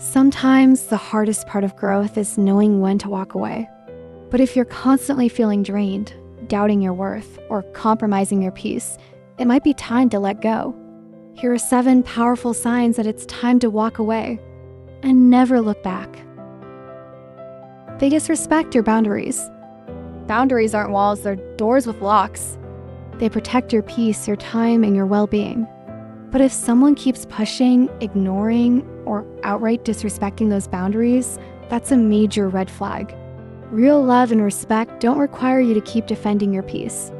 Sometimes the hardest part of growth is knowing when to walk away. But if you're constantly feeling drained, doubting your worth, or compromising your peace, it might be time to let go. Here are 7 powerful signs that it's time to walk away and never look back. They disrespect your boundaries. Boundaries aren't walls, they're doors with locks. They protect your peace, your time, and your well-being. But if someone keeps pushing, ignoring, or outright disrespecting those boundaries, that's a major red flag. Real love and respect don't require you to keep defending your peace.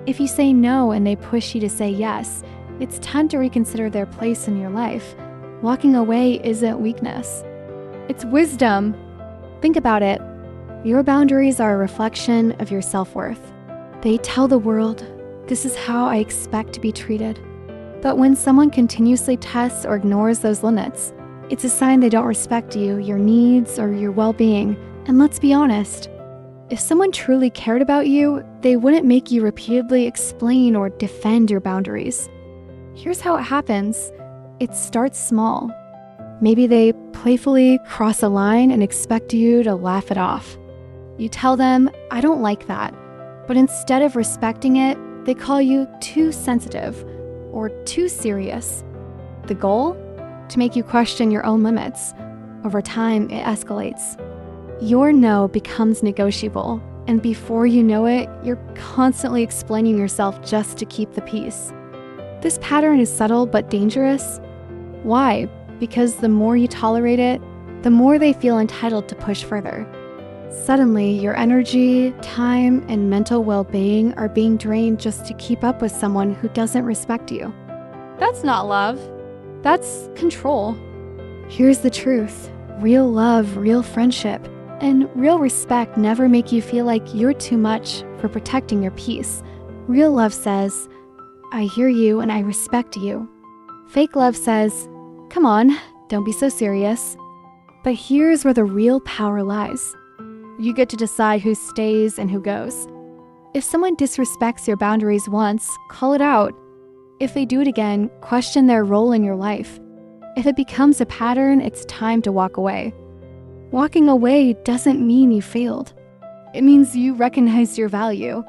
If you say no and they push you to say yes, it's time to reconsider their place in your life. Walking away isn't weakness. It's wisdom. Think about it. Your boundaries are a reflection of your self-worth. They tell the world, this is how I expect to be treated. But when someone continuously tests or ignores those limits, it's a sign they don't respect you, your needs, or your well-being. And let's be honest, if someone truly cared about you, they wouldn't make you repeatedly explain or defend your boundaries. Here's how it happens. It starts small. Maybe they playfully cross a line and expect you to laugh it off. You tell them, I don't like that. But instead of respecting it, they call you too sensitive or too serious. The goal? To make you question your own limits. Over time, it escalates. Your no becomes negotiable, and before you know it, you're constantly explaining yourself just to keep the peace. This pattern is subtle but dangerous. Why? Because the more you tolerate it, the more they feel entitled to push further. Suddenly, your energy, time, and mental well-being are being drained just to keep up with someone who doesn't respect you. That's not love. That's control. Here's the truth. Real love, real friendship, and real respect never make you feel like you're too much for protecting your peace. Real love says, I hear you and I respect you. Fake love says, come on, don't be so serious. But here's where the real power lies. You get to decide who stays and who goes. If someone disrespects your boundaries once, call it out. If they do it again, question their role in your life. If it becomes a pattern, it's time to walk away. Walking away doesn't mean you failed. It means you recognize your value.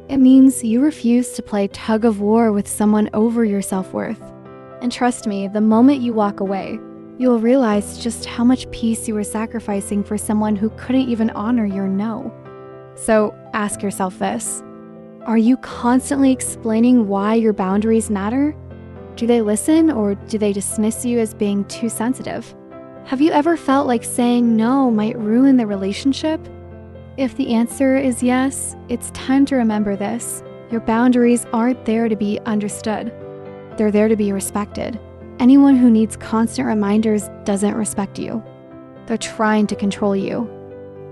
It means you refuse to play tug of war with someone over your self-worth. And trust me, the moment you walk away, you'll realize just how much peace you were sacrificing for someone who couldn't even honor your no. So ask yourself this. Are you constantly explaining why your boundaries matter? Do they listen, or do they dismiss you as being too sensitive? Have you ever felt like saying no might ruin the relationship? If the answer is yes, it's time to remember this. Your boundaries aren't there to be understood. They're there to be respected. Anyone who needs constant reminders doesn't respect you. They're trying to control you.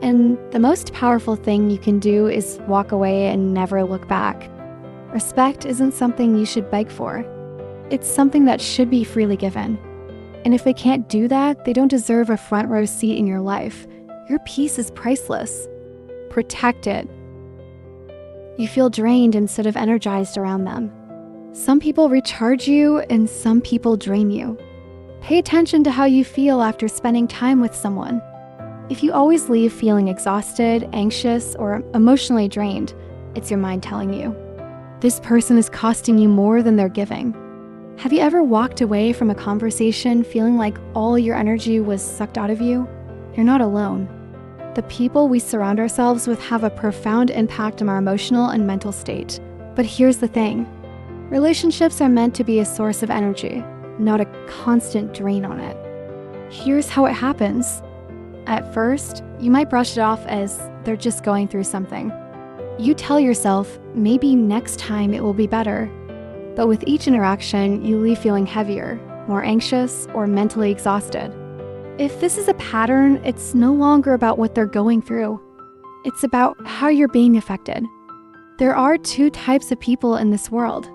And the most powerful thing you can do is walk away and never look back. Respect isn't something you should beg for. It's something that should be freely given. And if they can't do that, they don't deserve a front row seat in your life. Your peace is priceless. Protect it. You feel drained instead of energized around them. Some people recharge you and some people drain you. Pay attention to how you feel after spending time with someone. If you always leave feeling exhausted, anxious, or emotionally drained, it's your mind telling you. This person is costing you more than they're giving. Have you ever walked away from a conversation feeling like all your energy was sucked out of you? You're not alone. The people we surround ourselves with have a profound impact on our emotional and mental state. But here's the thing. Relationships are meant to be a source of energy, not a constant drain on it. Here's how it happens. At first, you might brush it off as they're just going through something. You tell yourself, maybe next time it will be better. But with each interaction, you leave feeling heavier, more anxious, or mentally exhausted. If this is a pattern, it's no longer about what they're going through. It's about how you're being affected. There are 2 types of people in this world.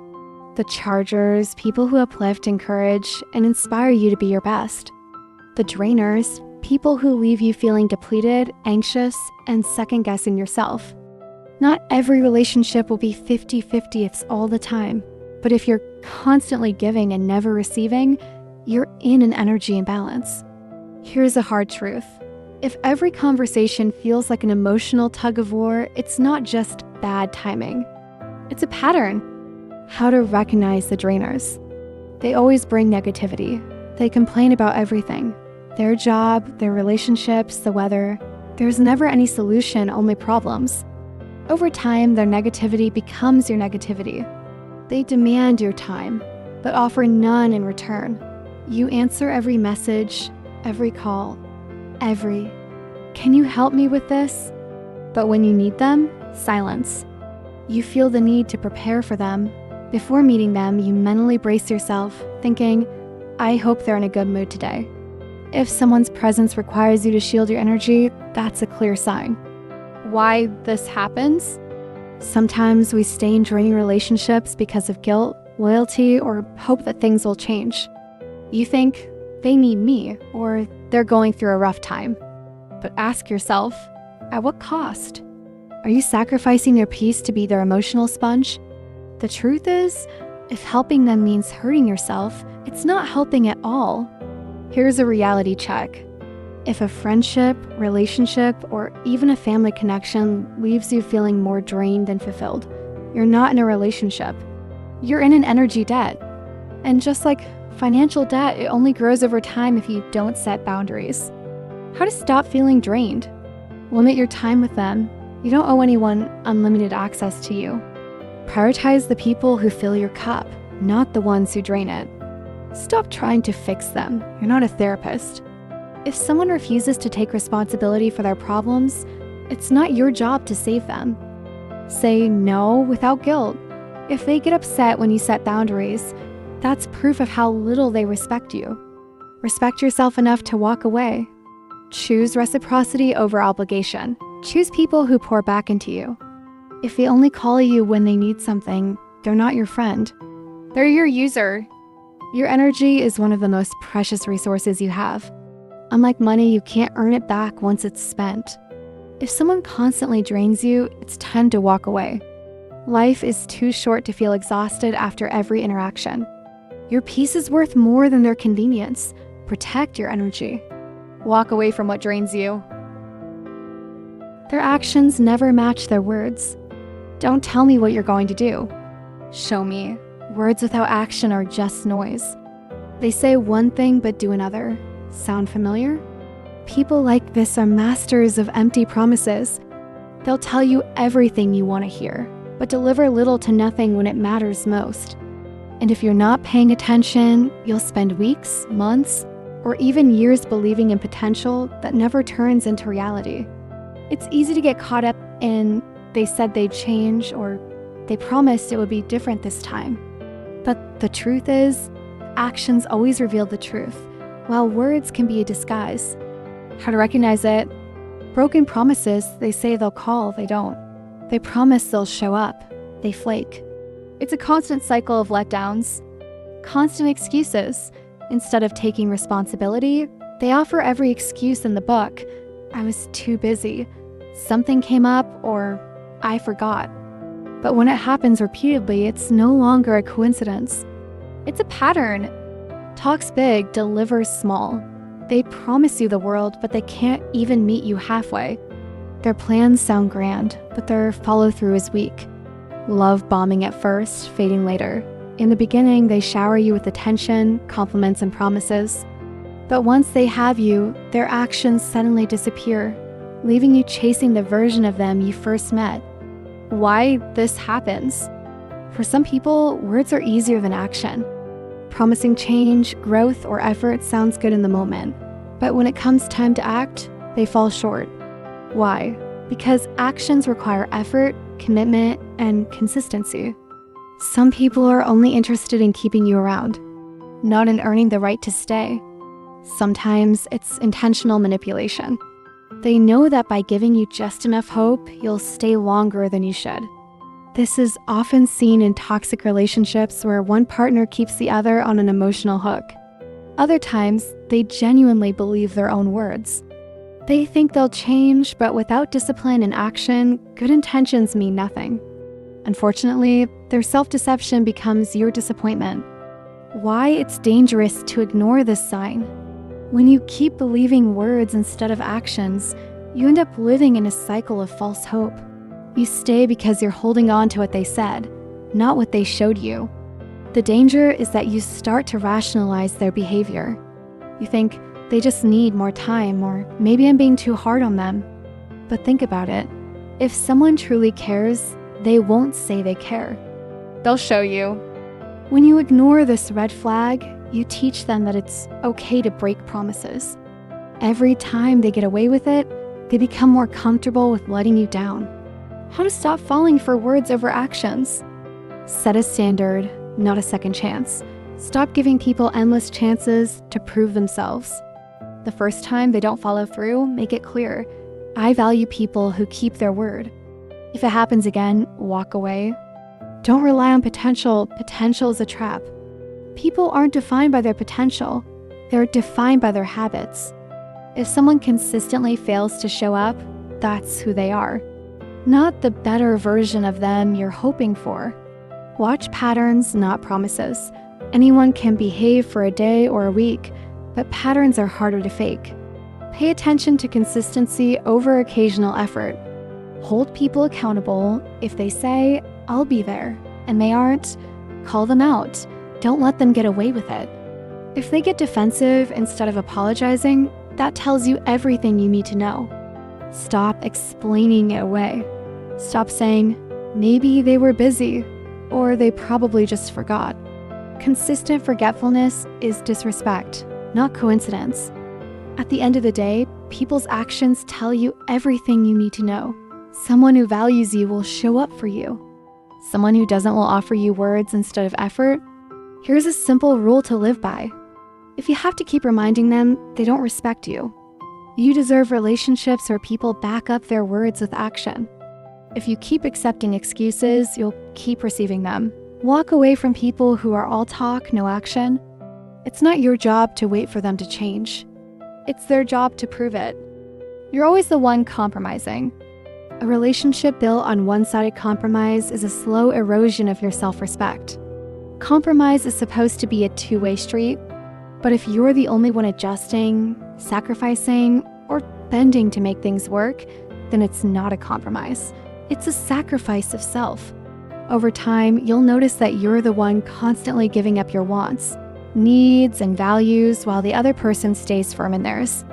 The chargers, people who uplift, encourage, and inspire you to be your best. The drainers, people who leave you feeling depleted, anxious, and second-guessing yourself. Not every relationship will be 50-50 all the time, but if you're constantly giving and never receiving, you're in an energy imbalance. Here's a hard truth. If every conversation feels like an emotional tug of war, it's not just bad timing. It's a pattern. How to recognize the drainers. They always bring negativity. They complain about everything. Their job, their relationships, the weather. There's never any solution, only problems. Over time, their negativity becomes your negativity. They demand your time, but offer none in return. You answer every message, every call, can you help me with this? But when you need them, silence. You feel the need to prepare for them. Before meeting them, you mentally brace yourself, thinking, I hope they're in a good mood today. If someone's presence requires you to shield your energy, that's a clear sign. Why this happens? Sometimes we stay in draining relationships because of guilt, loyalty, or hope that things will change. You think, they need me, or they're going through a rough time. But ask yourself, at what cost? Are you sacrificing your peace to be their emotional sponge? The truth is, if helping them means hurting yourself, it's not helping at all. Here's a reality check. If a friendship, relationship, or even a family connection leaves you feeling more drained than fulfilled, you're not in a relationship. You're in an energy debt. And just like financial debt, it only grows over time if you don't set boundaries. How to stop feeling drained? Limit your time with them. You don't owe anyone unlimited access to you. Prioritize the people who fill your cup, not the ones who drain it. Stop trying to fix them. You're not a therapist. If someone refuses to take responsibility for their problems, it's not your job to save them. Say no without guilt. If they get upset when you set boundaries, that's proof of how little they respect you. Respect yourself enough to walk away. Choose reciprocity over obligation. Choose people who pour back into you. If they only call you when they need something, they're not your friend. They're your user. Your energy is one of the most precious resources you have. Unlike money, you can't earn it back once it's spent. If someone constantly drains you, it's time to walk away. Life is too short to feel exhausted after every interaction. Your peace is worth more than their convenience. Protect your energy. Walk away from what drains you. Their actions never match their words. Don't tell me what you're going to do. Show me. Words without action are just noise. They say one thing but do another. Sound familiar? People like this are masters of empty promises. They'll tell you everything you want to hear, but deliver little to nothing when it matters most. And if you're not paying attention, you'll spend weeks, months, or even years believing in potential that never turns into reality. It's easy to get caught up in they said they'd change or they promised it would be different this time. But the truth is, actions always reveal the truth, while words can be a disguise. How to recognize it? Broken promises, they say they'll call, they don't. They promise they'll show up, they flake. It's a constant cycle of letdowns, constant excuses. Instead of taking responsibility, they offer every excuse in the book. I was too busy, something came up, or I forgot. But when it happens repeatedly, it's no longer a coincidence. It's a pattern. Talks big, delivers small. They promise you the world, but they can't even meet you halfway. Their plans sound grand, but their follow-through is weak. Love bombing at first, fading later. In the beginning, they shower you with attention, compliments, and promises. But once they have you, their actions suddenly disappear, leaving you chasing the version of them you first met. Why this happens? For some people, words are easier than action. Promising change, growth, or effort sounds good in the moment, but when it comes time to act, they fall short. Why? Because actions require effort, commitment, and consistency. Some people are only interested in keeping you around, not in earning the right to stay. Sometimes it's intentional manipulation. They know that by giving you just enough hope, you'll stay longer than you should. This is often seen in toxic relationships where one partner keeps the other on an emotional hook. Other times, they genuinely believe their own words. They think they'll change, but without discipline and action, good intentions mean nothing. Unfortunately, their self-deception becomes your disappointment. Why it's dangerous to ignore this sign? When you keep believing words instead of actions, you end up living in a cycle of false hope. You stay because you're holding on to what they said, not what they showed you. The danger is that you start to rationalize their behavior. You think they just need more time, or maybe I'm being too hard on them. But think about it. If someone truly cares, they won't say they care. They'll show you. When you ignore this red flag, you teach them that it's okay to break promises. Every time they get away with it, they become more comfortable with letting you down. How to stop falling for words over actions? Set a standard, not a second chance. Stop giving people endless chances to prove themselves. The first time they don't follow through, make it clear. I value people who keep their word. If it happens again, walk away. Don't rely on potential. Potential is a trap. People aren't defined by their potential. They're defined by their habits. If someone consistently fails to show up, that's who they are. Not the better version of them you're hoping for. Watch patterns, not promises. Anyone can behave for a day or a week, but patterns are harder to fake. Pay attention to consistency over occasional effort. Hold people accountable. If they say, I'll be there, and they aren't, call them out. Don't let them get away with it. If they get defensive instead of apologizing, that tells you everything you need to know. Stop explaining it away. Stop saying, maybe they were busy, or they probably just forgot. Consistent forgetfulness is disrespect, not coincidence. At the end of the day, people's actions tell you everything you need to know. Someone who values you will show up for you. Someone who doesn't will offer you words instead of effort. Here's a simple rule to live by. If you have to keep reminding them, they don't respect you. You deserve relationships where people back up their words with action. If you keep accepting excuses, you'll keep receiving them. Walk away from people who are all talk, no action. It's not your job to wait for them to change. It's their job to prove it. You're always the one compromising. A relationship built on one-sided compromise is a slow erosion of your self-respect. Compromise is supposed to be a two-way street, but if you're the only one adjusting, sacrificing, or bending to make things work, then it's not a compromise. It's a sacrifice of self. Over time, you'll notice that you're the one constantly giving up your wants, needs, and values while the other person stays firm in theirs.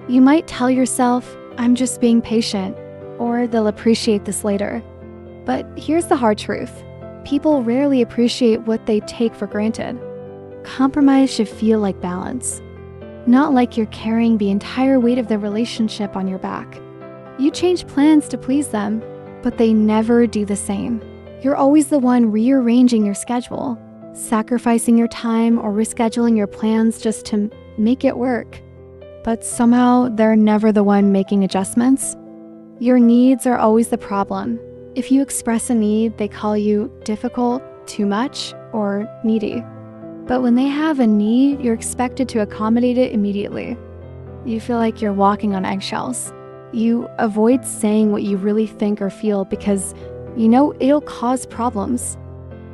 You might tell yourself, I'm just being patient, or they'll appreciate this later. But here's the hard truth. People rarely appreciate what they take for granted. Compromise should feel like balance, not like you're carrying the entire weight of the relationship on your back. You change plans to please them, but they never do the same. You're always the one rearranging your schedule, sacrificing your time or rescheduling your plans just to make it work. But somehow they're never the one making adjustments. Your needs are always the problem. If you express a need, they call you difficult, too much, or needy. But when they have a need, you're expected to accommodate it immediately. You feel like you're walking on eggshells. You avoid saying what you really think or feel because you know it'll cause problems.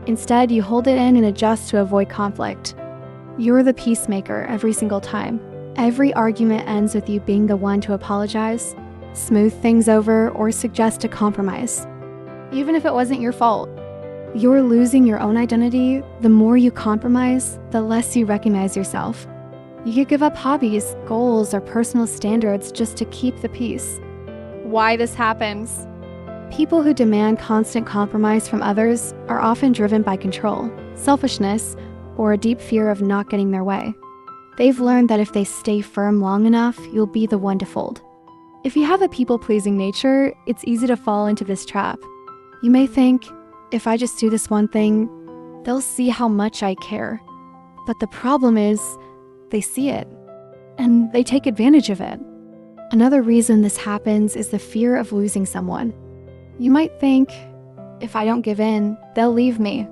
Instead, you hold it in and adjust to avoid conflict. You're the peacemaker every single time. Every argument ends with you being the one to apologize, smooth things over, or suggest a compromise. Even if it wasn't your fault. You're losing your own identity. The more you compromise, the less you recognize yourself. You could give up hobbies, goals, or personal standards just to keep the peace. Why this happens? People who demand constant compromise from others are often driven by control, selfishness, or a deep fear of not getting their way. They've learned that if they stay firm long enough, you'll be the one to fold. If you have a people-pleasing nature, it's easy to fall into this trap. You may think, if I just do this one thing, they'll see how much I care. But the problem is, they see it, and they take advantage of it. Another reason this happens is the fear of losing someone. You might think, if I don't give in, they'll leave me.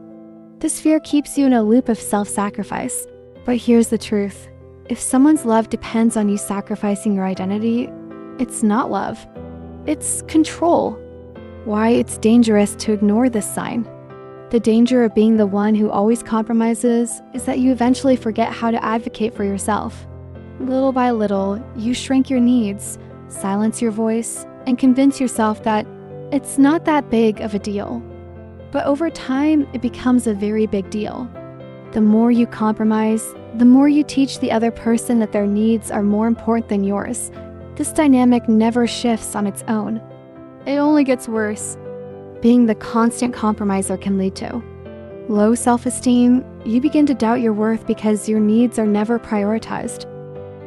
This fear keeps you in a loop of self-sacrifice. But here's the truth. If someone's love depends on you sacrificing your identity, it's not love. It's control. Why it's dangerous to ignore this sign. The danger of being the one who always compromises is that you eventually forget how to advocate for yourself. Little by little, you shrink your needs, silence your voice, and convince yourself that it's not that big of a deal. But over time, it becomes a very big deal. The more you compromise, the more you teach the other person that their needs are more important than yours. This dynamic never shifts on its own. It only gets worse. Being the constant compromiser can lead to low self-esteem. You begin to doubt your worth because your needs are never prioritized.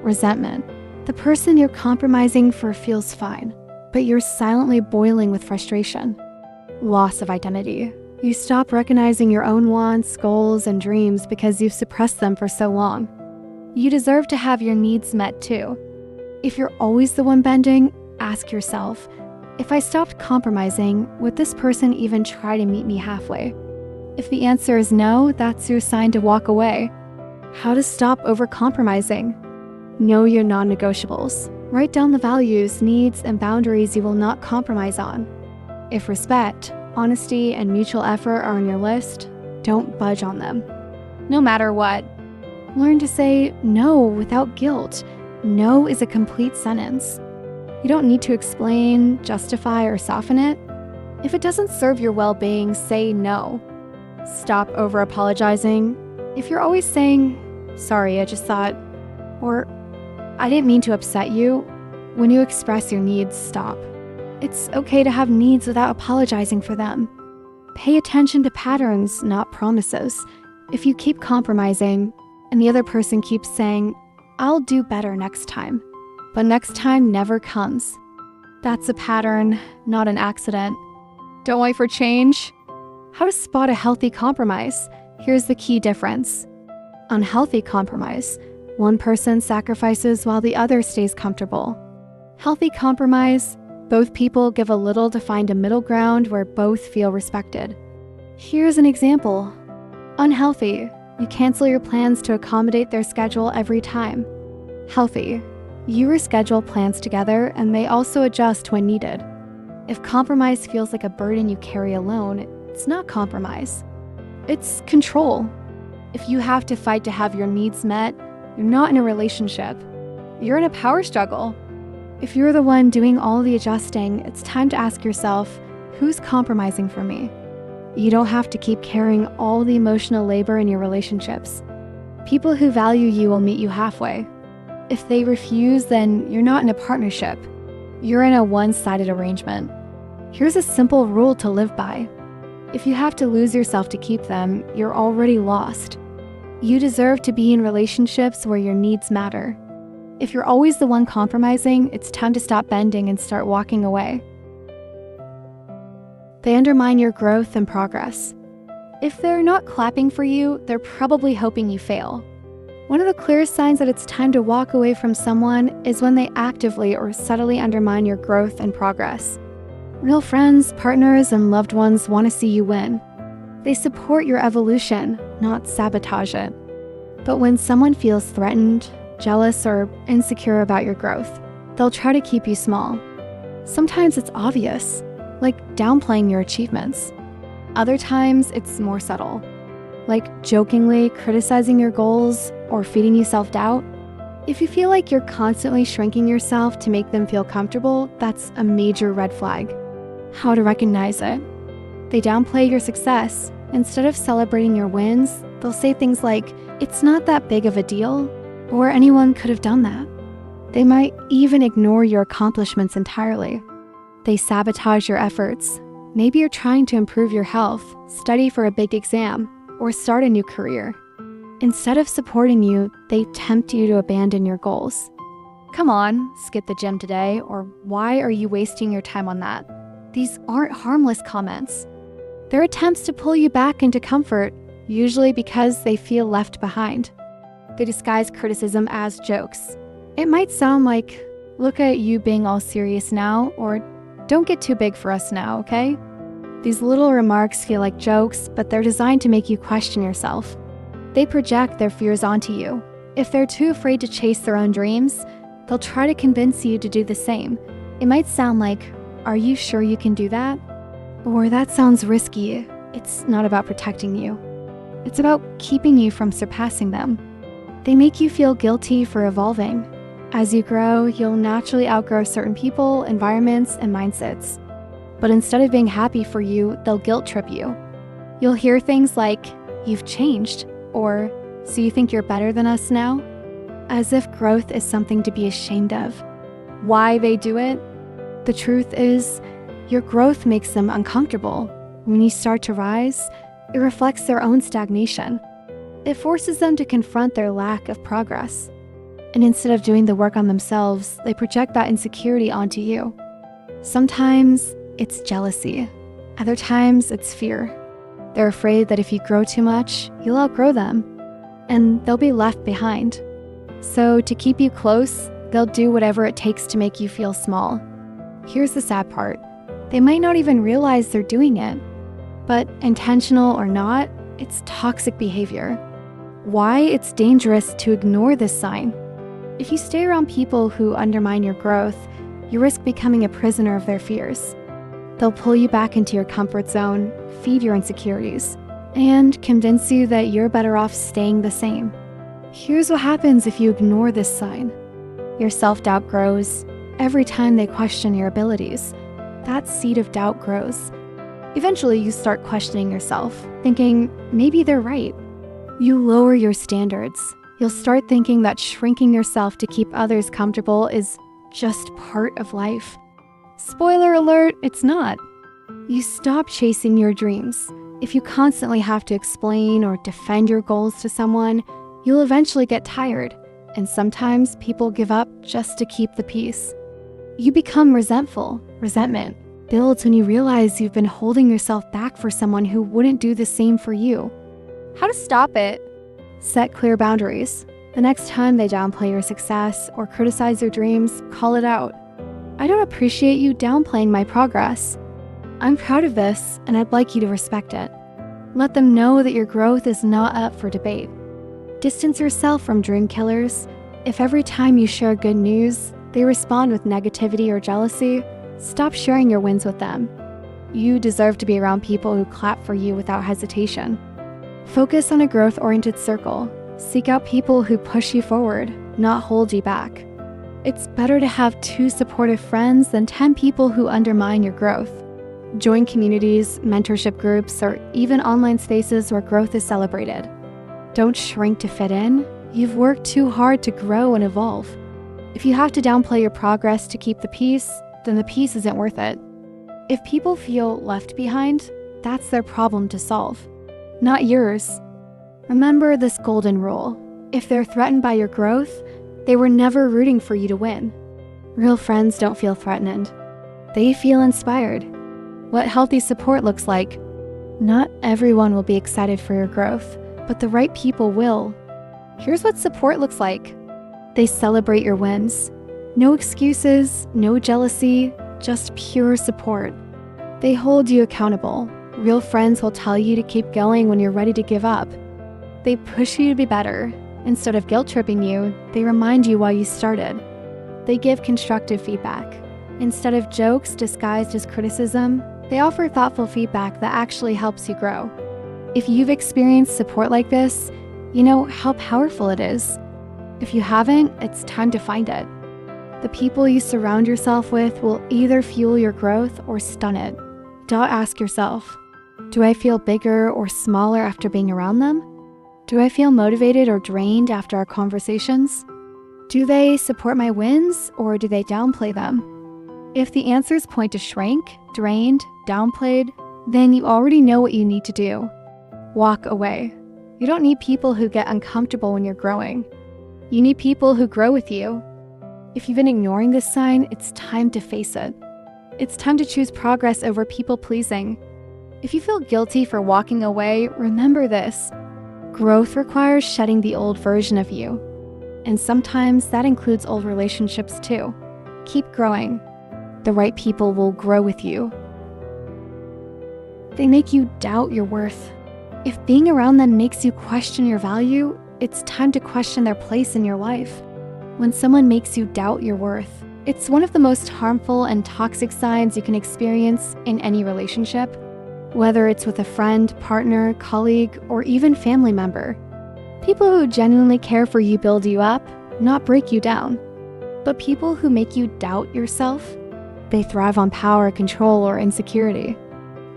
Resentment. The person you're compromising for feels fine, but you're silently boiling with frustration. Loss of identity. You stop recognizing your own wants, goals, and dreams because you've suppressed them for so long. You deserve to have your needs met too. If you're always the one bending, ask yourself, if I stopped compromising, would this person even try to meet me halfway? If the answer is no, that's your sign to walk away. How to stop over-compromising. Know your non-negotiables. Write down the values, needs, and boundaries you will not compromise on. If respect, honesty, and mutual effort are on your list, don't budge on them. No matter what. Learn to say no without guilt. No is a complete sentence. You don't need to explain, justify, or soften it. If it doesn't serve your well-being, say no. Stop over-apologizing. If you're always saying, sorry, I just thought, or I didn't mean to upset you, when you express your needs, stop. It's okay to have needs without apologizing for them. Pay attention to patterns, not promises. If you keep compromising, and the other person keeps saying, I'll do better next time, but next time never comes, that's a pattern, not an accident. Don't wait for change. How to spot a healthy compromise? Here's the key difference. Unhealthy compromise. One person sacrifices while the other stays comfortable. Healthy compromise. Both people give a little to find a middle ground where both feel respected. Here's an example. Unhealthy. You cancel your plans to accommodate their schedule every time. Healthy. You reschedule plans together and they also adjust when needed. If compromise feels like a burden you carry alone, it's not compromise. It's control. If you have to fight to have your needs met, you're not in a relationship. You're in a power struggle. If you're the one doing all the adjusting, it's time to ask yourself, who's compromising for me? You don't have to keep carrying all the emotional labor in your relationships. People who value you will meet you halfway. If they refuse, then you're not in a partnership. You're in a one-sided arrangement. Here's a simple rule to live by. If you have to lose yourself to keep them, you're already lost. You deserve to be in relationships where your needs matter. If you're always the one compromising, it's time to stop bending and start walking away. They undermine your growth and progress. If they're not clapping for you, they're probably hoping you fail. One of the clearest signs that it's time to walk away from someone is when they actively or subtly undermine your growth and progress. Real friends, partners, and loved ones want to see you win. They support your evolution, not sabotage it. But when someone feels threatened, jealous, or insecure about your growth, they'll try to keep you small. Sometimes it's obvious, like downplaying your achievements. Other times it's more subtle, like jokingly criticizing your goals or feeding you self-doubt. If you feel like you're constantly shrinking yourself to make them feel comfortable, that's a major red flag. How to recognize it? They downplay your success. Instead of celebrating your wins, they'll say things like, it's not that big of a deal, or anyone could have done that. They might even ignore your accomplishments entirely. They sabotage your efforts. Maybe you're trying to improve your health, study for a big exam, or start a new career. Instead of supporting you, they tempt you to abandon your goals. Come on, skip the gym today, or why are you wasting your time on that? These aren't harmless comments. They're attempts to pull you back into comfort, usually because they feel left behind. They disguise criticism as jokes. It might sound like, look at you being all serious now, or don't get too big for us now, okay? These little remarks feel like jokes, but they're designed to make you question yourself. They project their fears onto you. If they're too afraid to chase their own dreams, they'll try to convince you to do the same. It might sound like, are you sure you can do that? Or that sounds risky. It's not about protecting you. It's about keeping you from surpassing them. They make you feel guilty for evolving. As you grow, you'll naturally outgrow certain people, environments, and mindsets. But instead of being happy for you, they'll guilt trip you. You'll hear things like, "You've changed," or "So you think you're better than us now?" As if growth is something to be ashamed of. Why they do it? The truth is, your growth makes them uncomfortable. When you start to rise, it reflects their own stagnation. It forces them to confront their lack of progress. And instead of doing the work on themselves, they project that insecurity onto you. Sometimes it's jealousy. Other times it's fear. They're afraid that if you grow too much, you'll outgrow them, and they'll be left behind. So to keep you close, they'll do whatever it takes to make you feel small. Here's the sad part. They might not even realize they're doing it. But intentional or not, it's toxic behavior. Why it's dangerous to ignore this sign? If you stay around people who undermine your growth, you risk becoming a prisoner of their fears. They'll pull you back into your comfort zone, feed your insecurities, and convince you that you're better off staying the same. Here's what happens if you ignore this sign. Your self-doubt grows. Every time they question your abilities, that seed of doubt grows. Eventually, you start questioning yourself, thinking maybe they're right. You lower your standards. You'll start thinking that shrinking yourself to keep others comfortable is just part of life. Spoiler alert, it's not. You stop chasing your dreams. If you constantly have to explain or defend your goals to someone, you'll eventually get tired, and sometimes people give up just to keep the peace. You become resentful. Resentment builds when you realize you've been holding yourself back for someone who wouldn't do the same for you. How to stop it? Set clear boundaries. The next time they downplay your success or criticize your dreams, call it out. I don't appreciate you downplaying my progress. I'm proud of this, and I'd like you to respect it. Let them know that your growth is not up for debate. Distance yourself from dream killers. If every time you share good news, they respond with negativity or jealousy, stop sharing your wins with them. You deserve to be around people who clap for you without hesitation. Focus on a growth-oriented circle. Seek out people who push you forward, not hold you back. It's better to have 2 supportive friends than 10 people who undermine your growth. Join communities, mentorship groups, or even online spaces where growth is celebrated. Don't shrink to fit in. You've worked too hard to grow and evolve. If you have to downplay your progress to keep the peace, then the peace isn't worth it. If people feel left behind, that's their problem to solve, not yours. Remember this golden rule. If they're threatened by your growth, they were never rooting for you to win. Real friends don't feel threatened. They feel inspired. What healthy support looks like. Not everyone will be excited for your growth, but the right people will. Here's what support looks like. They celebrate your wins. No excuses, no jealousy, just pure support. They hold you accountable. Real friends will tell you to keep going when you're ready to give up. They push you to be better. Instead of guilt-tripping you, they remind you why you started. They give constructive feedback. Instead of jokes disguised as criticism, they offer thoughtful feedback that actually helps you grow. If you've experienced support like this, you know how powerful it is. If you haven't, it's time to find it. The people you surround yourself with will either fuel your growth or stun it. Don't ask yourself, do I feel bigger or smaller after being around them? Do I feel motivated or drained after our conversations? Do they support my wins or do they downplay them? If the answers point to shrink, drained, downplayed, then you already know what you need to do. Walk away. You don't need people who get uncomfortable when you're growing. You need people who grow with you. If you've been ignoring this sign, it's time to face it. It's time to choose progress over people-pleasing. If you feel guilty for walking away, remember this. Growth requires shedding the old version of you. And sometimes that includes old relationships too. Keep growing. The right people will grow with you. They make you doubt your worth. If being around them makes you question your value, it's time to question their place in your life. When someone makes you doubt your worth, it's one of the most harmful and toxic signs you can experience in any relationship, whether it's with a friend, partner, colleague, or even family member. People who genuinely care for you build you up, not break you down. But people who make you doubt yourself, they thrive on power, control, or insecurity.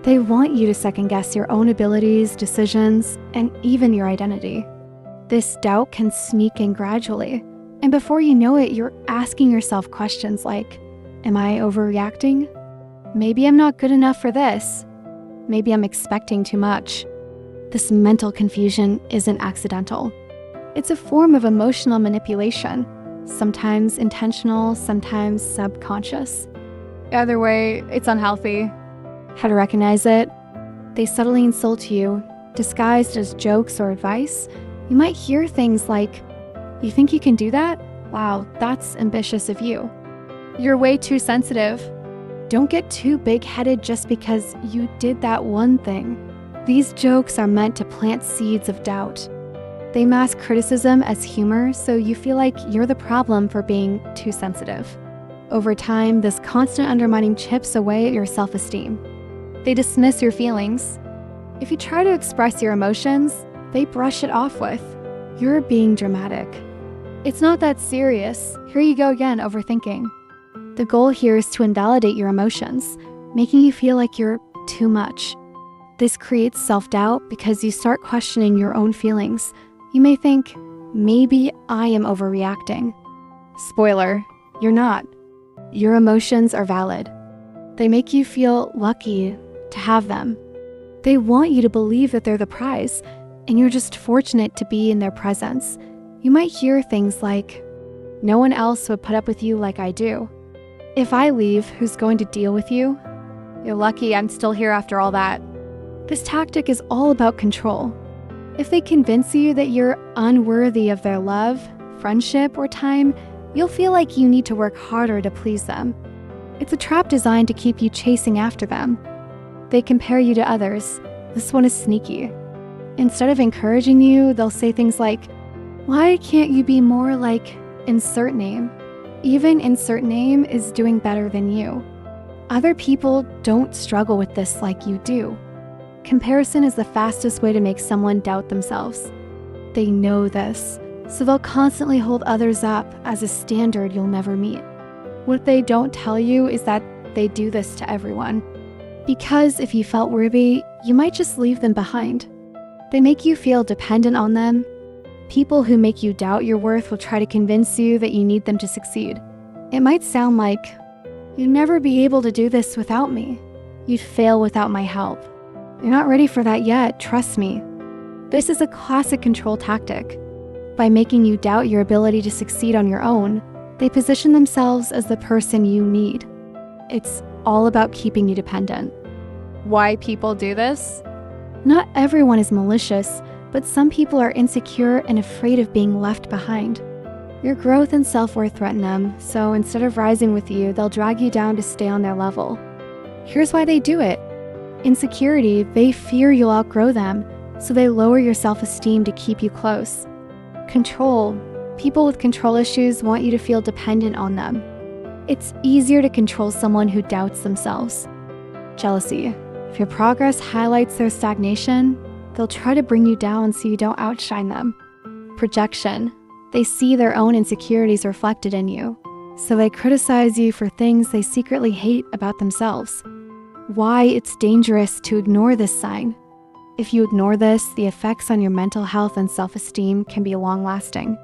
They want you to second-guess your own abilities, decisions, and even your identity. This doubt can sneak in gradually, and before you know it, you're asking yourself questions like, am I overreacting? Maybe I'm not good enough for this. Maybe I'm expecting too much. This mental confusion isn't accidental. It's a form of emotional manipulation, sometimes intentional, sometimes subconscious. Either way, it's unhealthy. How to recognize it? They subtly insult you, disguised as jokes or advice. You might hear things like, "You think you can do that? Wow, that's ambitious of you. You're way too sensitive. Don't get too big-headed just because you did that one thing." These jokes are meant to plant seeds of doubt. They mask criticism as humor, so you feel like you're the problem for being too sensitive. Over time, this constant undermining chips away at your self-esteem. They dismiss your feelings. If you try to express your emotions, they brush it off with, "You're being dramatic. It's not that serious. Here you go again, overthinking." The goal here is to invalidate your emotions, making you feel like you're too much. This creates self-doubt because you start questioning your own feelings. You may think, maybe I am overreacting. Spoiler, you're not. Your emotions are valid. They make you feel lucky to have them. They want you to believe that they're the prize, and you're just fortunate to be in their presence. You might hear things like, "No one else would put up with you like I do. If I leave, who's going to deal with you? You're lucky I'm still here after all that." This tactic is all about control. If they convince you that you're unworthy of their love, friendship, or time, you'll feel like you need to work harder to please them. It's a trap designed to keep you chasing after them. They compare you to others. This one is sneaky. Instead of encouraging you, they'll say things like, "Why can't you be more like insert name?" Even insert name is doing better than you. Other people don't struggle with this like you do. Comparison is the fastest way to make someone doubt themselves. They know this, so they'll constantly hold others up as a standard you'll never meet. What they don't tell you is that they do this to everyone. Because if you felt worthy, you might just leave them behind. They make you feel dependent on them. People who make you doubt your worth will try to convince you that you need them to succeed. It might sound like, "You'd never be able to do this without me. You'd fail without my help. You're not ready for that yet, trust me." This is a classic control tactic. By making you doubt your ability to succeed on your own, they position themselves as the person you need. It's all about keeping you dependent. Why people do this? Not everyone is malicious, but some people are insecure and afraid of being left behind. Your growth and self-worth threaten them, so instead of rising with you, they'll drag you down to stay on their level. Here's why they do it. Insecurity, they fear you'll outgrow them, so they lower your self-esteem to keep you close. Control, people with control issues want you to feel dependent on them. It's easier to control someone who doubts themselves. Jealousy, if your progress highlights their stagnation, they'll try to bring you down so you don't outshine them. Projection, they see their own insecurities reflected in you, so they criticize you for things they secretly hate about themselves. Why it's dangerous to ignore this sign. If you ignore this, the effects on your mental health and self-esteem can be long-lasting.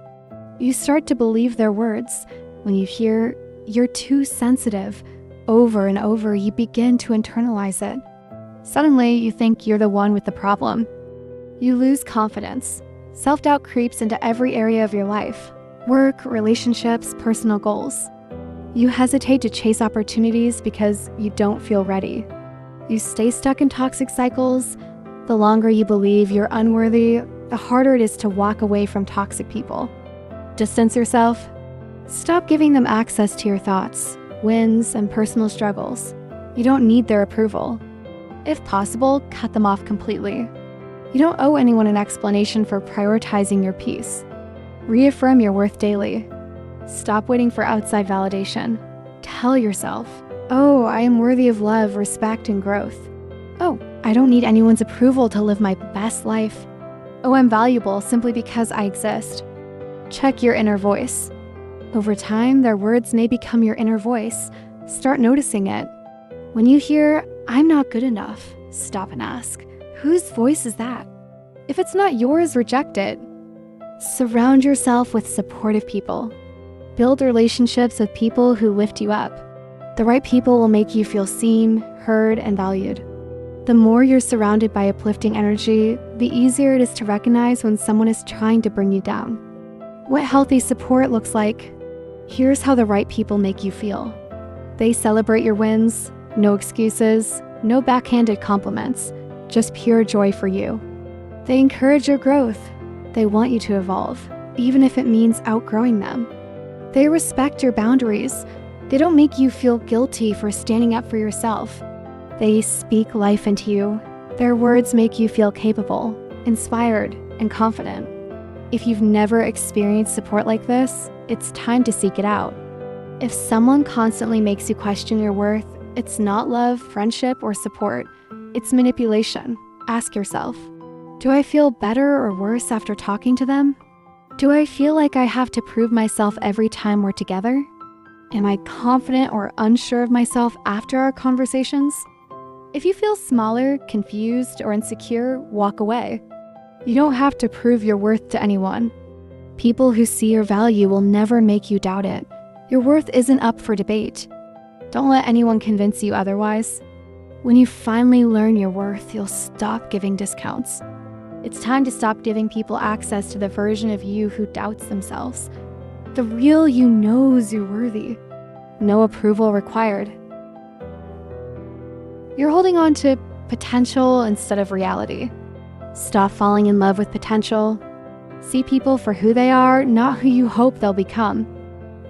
You start to believe their words. When you hear, "You're too sensitive," over and over, you begin to internalize it. Suddenly, you think you're the one with the problem. You lose confidence. Self-doubt creeps into every area of your life: work, relationships, personal goals. You hesitate to chase opportunities because you don't feel ready. You stay stuck in toxic cycles. The longer you believe you're unworthy, the harder it is to walk away from toxic people. Distance yourself. Stop giving them access to your thoughts, wins, and personal struggles. You don't need their approval. If possible, cut them off completely. You don't owe anyone an explanation for prioritizing your peace. Reaffirm your worth daily. Stop waiting for outside validation. Tell yourself, "Oh, I am worthy of love, respect, and growth. Oh, I don't need anyone's approval to live my best life." Oh, I'm valuable simply because I exist. Check your inner voice. Over time, their words may become your inner voice. Start noticing it. When you hear, "I'm not good enough," stop and ask, whose voice is that? If it's not yours, reject it. Surround yourself with supportive people. Build relationships with people who lift you up. The right people will make you feel seen, heard, and valued. The more you're surrounded by uplifting energy, the easier it is to recognize when someone is trying to bring you down. What healthy support looks like. Here's how the right people make you feel. They celebrate your wins, no excuses, no backhanded compliments, just pure joy for you. They encourage your growth. They want you to evolve, even if it means outgrowing them. They respect your boundaries. They don't make you feel guilty for standing up for yourself. They speak life into you. Their words make you feel capable, inspired, and confident. If you've never experienced support like this, it's time to seek it out. If someone constantly makes you question your worth, it's not love, friendship, or support. It's manipulation. Ask yourself, do I feel better or worse after talking to them? Do I feel like I have to prove myself every time we're together? Am I confident or unsure of myself after our conversations? If you feel smaller, confused, or insecure, walk away. You don't have to prove your worth to anyone. People who see your value will never make you doubt it. Your worth isn't up for debate. Don't let anyone convince you otherwise. When you finally learn your worth, you'll stop giving discounts. It's time to stop giving people access to the version of you who doubts themselves. The real you knows you're worthy. No approval required. You're holding on to potential instead of reality. Stop falling in love with potential. See people for who they are, not who you hope they'll become.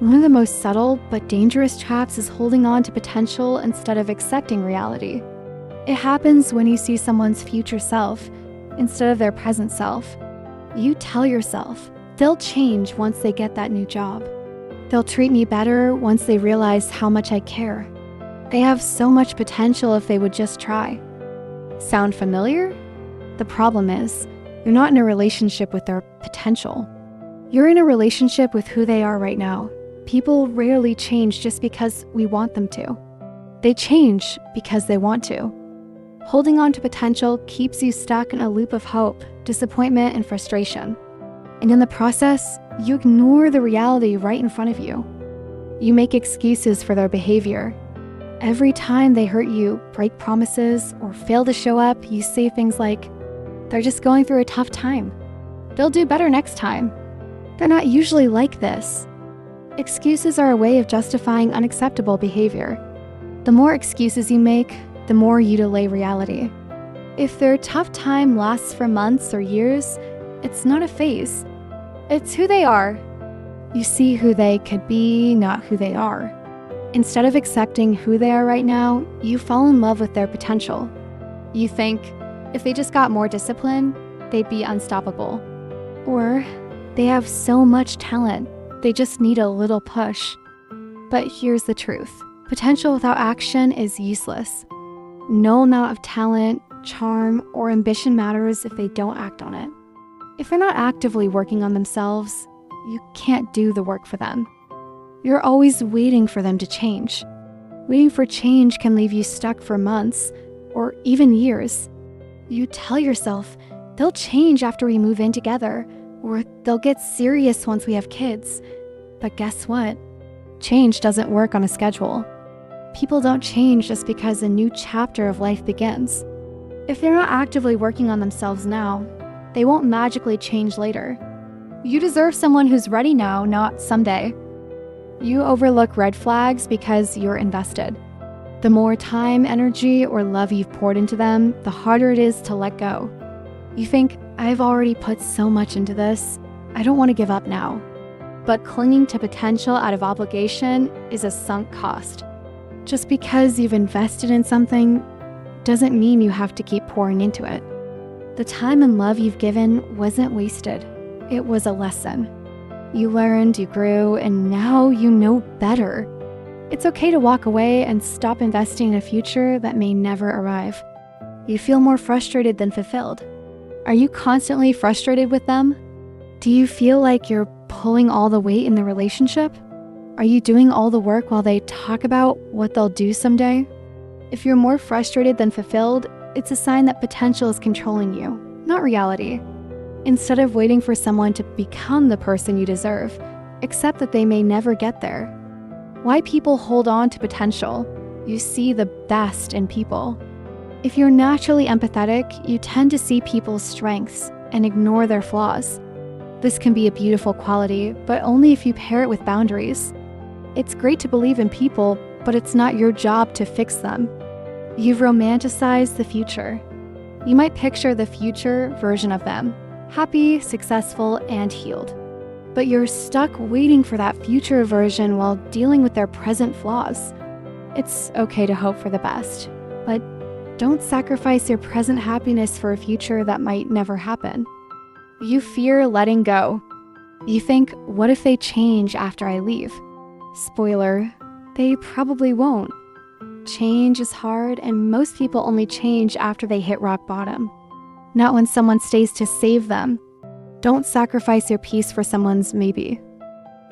One of the most subtle but dangerous traps is holding on to potential instead of accepting reality. It happens when you see someone's future self instead of their present self. You tell yourself, they'll change once they get that new job. They'll treat me better once they realize how much I care. They have so much potential if they would just try. Sound familiar? The problem is, you're not in a relationship with their potential. You're in a relationship with who they are right now. People rarely change just because we want them to. They change because they want to. Holding on to potential keeps you stuck in a loop of hope, disappointment, and frustration. And in the process, you ignore the reality right in front of you. You make excuses for their behavior. Every time they hurt you, break promises, or fail to show up, you say things like, "They're just going through a tough time. They'll do better next time. They're not usually like this." Excuses are a way of justifying unacceptable behavior. The more excuses you make, the more you delay reality. If their tough time lasts for months or years, it's not a phase. It's who they are. You see who they could be, not who they are. Instead of accepting who they are right now, you fall in love with their potential. You think, if they just got more discipline, they'd be unstoppable. Or, they have so much talent, they just need a little push. But here's the truth. Potential without action is useless. No amount of talent, charm, or ambition matters if they don't act on it. If they're not actively working on themselves, you can't do the work for them. You're always waiting for them to change. Waiting for change can leave you stuck for months, or even years. You tell yourself, they'll change after we move in together, or they'll get serious once we have kids. But guess what? Change doesn't work on a schedule. People don't change just because a new chapter of life begins. If they're not actively working on themselves now, they won't magically change later. You deserve someone who's ready now, not someday. You overlook red flags because you're invested. The more time, energy, or love you've poured into them, the harder it is to let go. You think, I've already put so much into this, I don't want to give up now. But clinging to potential out of obligation is a sunk cost. Just because you've invested in something doesn't mean you have to keep pouring into it. The time and love you've given wasn't wasted. It was a lesson. You learned, you grew, and now you know better. It's okay to walk away and stop investing in a future that may never arrive. You feel more frustrated than fulfilled. Are you constantly frustrated with them? Do you feel like you're pulling all the weight in the relationship? Are you doing all the work while they talk about what they'll do someday? If you're more frustrated than fulfilled, it's a sign that potential is controlling you, not reality. Instead of waiting for someone to become the person you deserve, accept that they may never get there. Why people hold on to potential? You see the best in people. If you're naturally empathetic, you tend to see people's strengths and ignore their flaws. This can be a beautiful quality, but only if you pair it with boundaries. It's great to believe in people, but it's not your job to fix them. You've romanticized the future. You might picture the future version of them, happy, successful, and healed. But you're stuck waiting for that future version while dealing with their present flaws. It's okay to hope for the best, but don't sacrifice your present happiness for a future that might never happen. You fear letting go. You think, what if they change after I leave? Spoiler, they probably won't. Change is hard, and most people only change after they hit rock bottom, not when someone stays to save them. Don't sacrifice your peace for someone's maybe.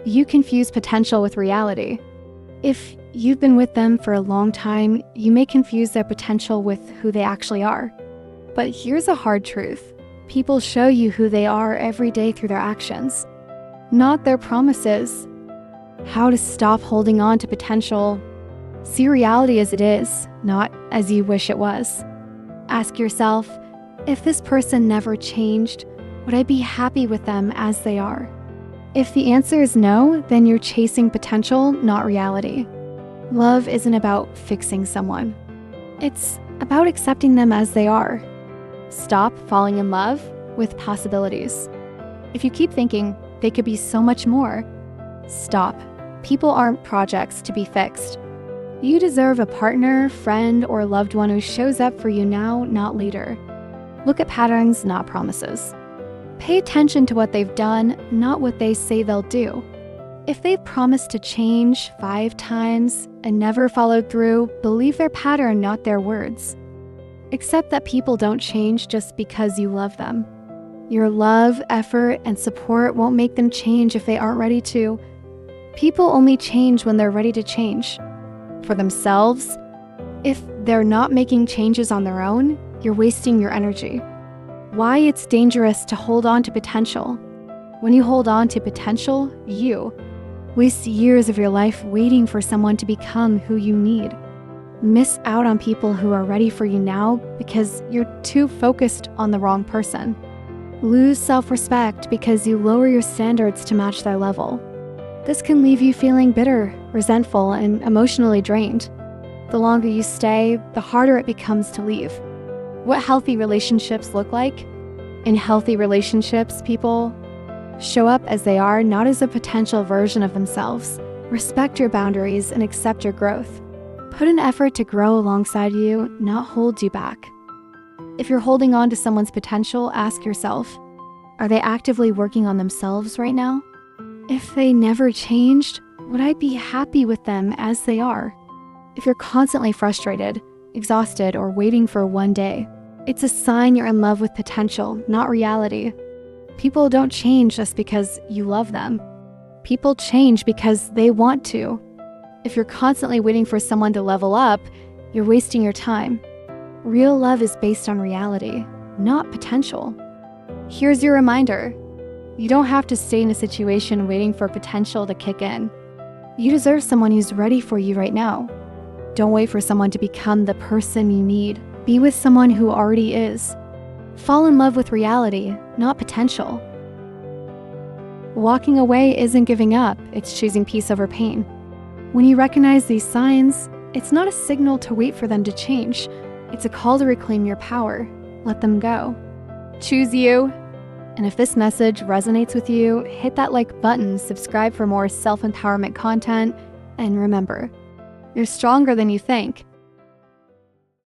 You confuse potential with reality. If you've been with them for a long time, you may confuse their potential with who they actually are. But here's a hard truth. People show you who they are every day through their actions, not their promises. How to stop holding on to potential. See reality as it is, not as you wish it was. Ask yourself, if this person never changed, would I be happy with them as they are? If the answer is no, then you're chasing potential, not reality. Love isn't about fixing someone. It's about accepting them as they are. Stop falling in love with possibilities. If you keep thinking they could be so much more, stop. People aren't projects to be fixed. You deserve a partner, friend, or loved one who shows up for you now, not later. Look at patterns, not promises. Pay attention to what they've done, not what they say they'll do. If they've promised to change 5 times and never followed through, believe their pattern, not their words. Accept that people don't change just because you love them. Your love, effort, and support won't make them change if they aren't ready to. People only change when they're ready to change. For themselves, if they're not making changes on their own, you're wasting your energy. Why it's dangerous to hold on to potential. When you hold on to potential, you waste years of your life waiting for someone to become who you need. Miss out on people who are ready for you now because you're too focused on the wrong person. Lose self-respect because you lower your standards to match their level. This can leave you feeling bitter, resentful, and emotionally drained. The longer you stay, the harder it becomes to leave. What healthy relationships look like? In healthy relationships, people show up as they are, not as a potential version of themselves. Respect your boundaries and accept your growth. Put an effort to grow alongside you, not hold you back. If you're holding on to someone's potential, ask yourself, are they actively working on themselves right now? If they never changed, would I be happy with them as they are? If you're constantly frustrated, exhausted, or waiting for one day, it's a sign you're in love with potential, not reality. People don't change just because you love them. People change because they want to. If you're constantly waiting for someone to level up, you're wasting your time. Real love is based on reality, not potential. Here's your reminder. You don't have to stay in a situation waiting for potential to kick in. You deserve someone who's ready for you right now. Don't wait for someone to become the person you need. Be with someone who already is. Fall in love with reality, not potential. Walking away isn't giving up, it's choosing peace over pain. When you recognize these signs, it's not a signal to wait for them to change. It's a call to reclaim your power. Let them go. Choose you. And if this message resonates with you, hit that like button, subscribe for more self-empowerment content, and remember, you're stronger than you think.